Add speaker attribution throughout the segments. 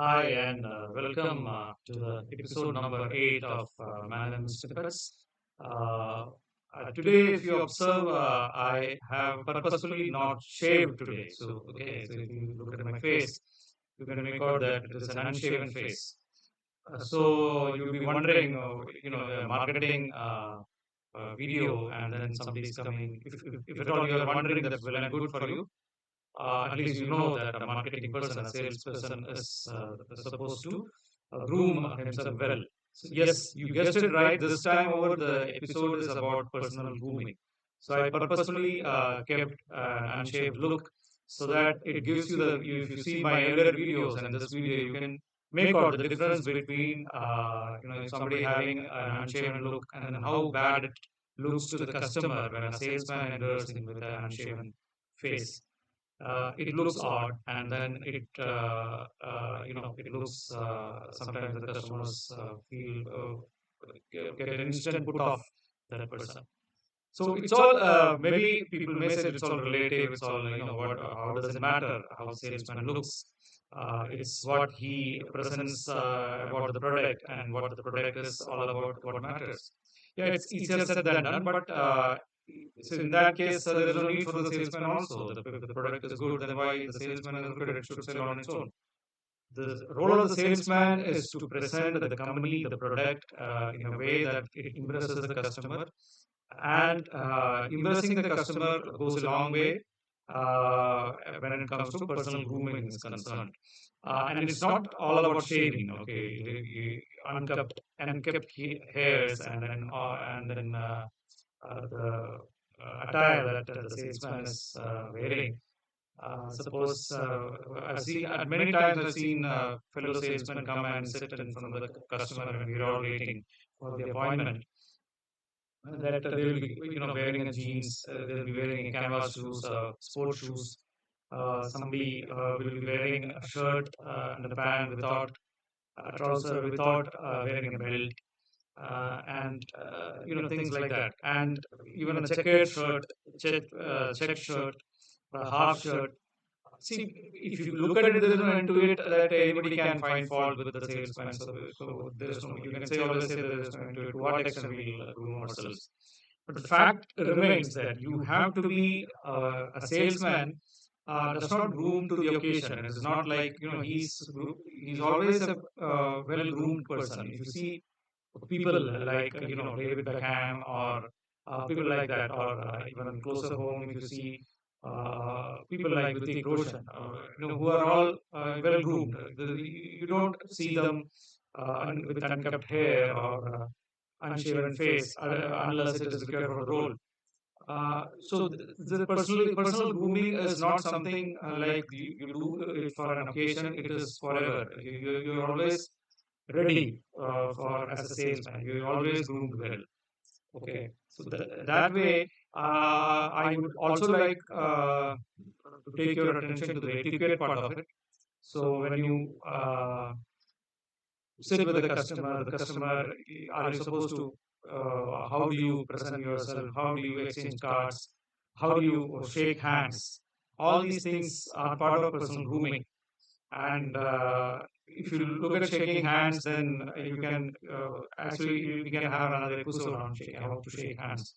Speaker 1: Hi, and welcome to the episode number 8 of Snippets. Uh, Today, if you observe, I have purposefully not shaved today. So if you look at my face, you can make out that it is an unshaven face. So you'll be wondering, the marketing video, and then somebody's coming. If at all you are wondering that's well and good for you, at least you know that a marketing person, a salesperson is supposed to groom himself well. So yes, you guessed it right. This time over, the episode is about personal grooming. So I purposefully kept an unshaved look so that it gives you if you see my earlier videos and this video, you can make out the difference between somebody having an unshaven look and then how bad it looks to the customer when a salesman enters in with an unshaven face. It looks odd, and then it looks sometimes the customers feel get an instant put off that person. So it's all maybe people may say it's all relative. It's all what how does it matter how salesman looks? It's what he presents about the product and what the product is all about. What matters? Yeah, it's easier said than done, but so in that case, there is no need for the salesman also. If the product is good, then why the salesman is good? It should sell on its own. The role of the salesman is to present the company, the product, in a way that it impresses the customer. And impressing the customer goes a long way when it comes to personal grooming is concerned. And it's not all about shaving, okay? Unkept hairs, and then the attire that the salesman is wearing. Suppose many times I've seen fellow salesmen come and sit in front of the customer when we're all waiting for the appointment. That they will be, wearing a jeans, they'll be wearing a canvas shoes, sports shoes. Somebody will be wearing a shirt and a pant without a trouser, without wearing a belt, and things like that. And even a checkered shirt, check shirt, or a half shirt. See, if you look at it, there is no end to it that anybody can find fault with the salesman. So there is no, you can say always say there is no end to it. To what extent we'll groom ourselves. But the fact remains that you have to be a salesman. Does not groom to the occasion. It is not like he's always a well groomed person. If you see people like David Beckham or people like that, or even closer home, if you see people like Hrithik Roshan, who are all well groomed. You don't see them with unkept hair or unshaven face unless it is required for the role. The personal grooming is not something like you do it for an occasion. It is forever. You're always ready for as a salesman. You're always groomed well. Okay, so that way, I would also like to take your attention to the etiquette part of it. So when you sit with the customer, are you supposed to? How do you present yourself? How do you exchange cards? How do you shake hands? All these things are part of personal grooming. And if you look at shaking hands, then you can actually we can have another episode on how to shake hands.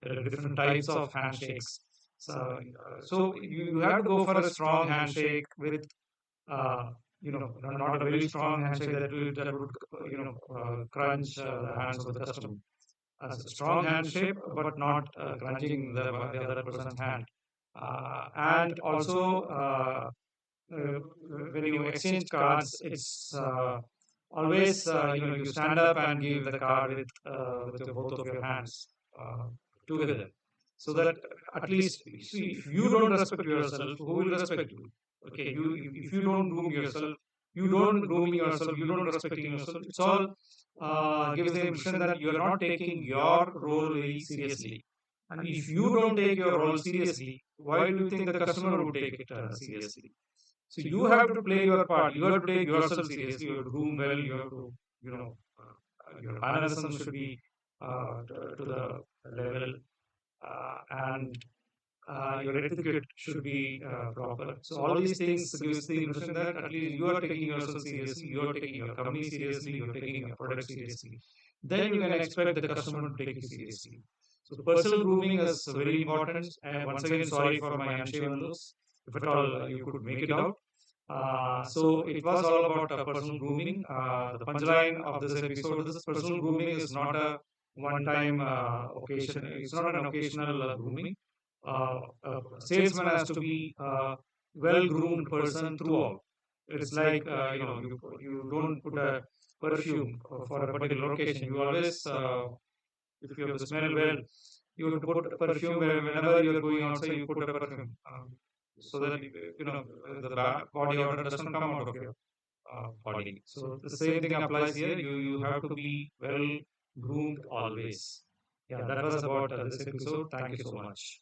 Speaker 1: There are different types of handshakes. So you have to go for a strong handshake with uh, not a very strong handshake that would crunch the hands of the customer. As a strong handshake, but not crunching the other person's hand. And also, when you exchange cards, it's always you stand up and give the card with both of your hands together, so that at least see, if you don't respect yourself, who will respect you? Okay, if you don't groom yourself, you don't grooming yourself, you don't respecting yourself. It's all gives the impression that you are not taking your role very seriously. And if you don't take your role seriously, why do you think the customer would take it seriously? So you have to play your part. You have to take yourself seriously. You have to groom well. You have to, your mannerism should be to the level, and your etiquette should be proper. So all these things gives the impression that at least you are taking yourself seriously, you are taking your company seriously, you are taking your product seriously. Then you can expect the customer to take you seriously. So personal grooming is very important. And once again, sorry for my unshaven looks. If at all you could make it out. So it was all about personal grooming. The punchline of this episode: this personal grooming is not a one-time occasion. It's not an occasional grooming. A salesman has to be a well-groomed person throughout. It's like you don't put a perfume for a particular occasion. You always, if you have to smell well, you have to put perfume whenever you are going outside. You put a perfume so that the body odor doesn't come out of your body. So the same thing applies here. You have to be well groomed always. Yeah, that was about this episode. Thank you so much.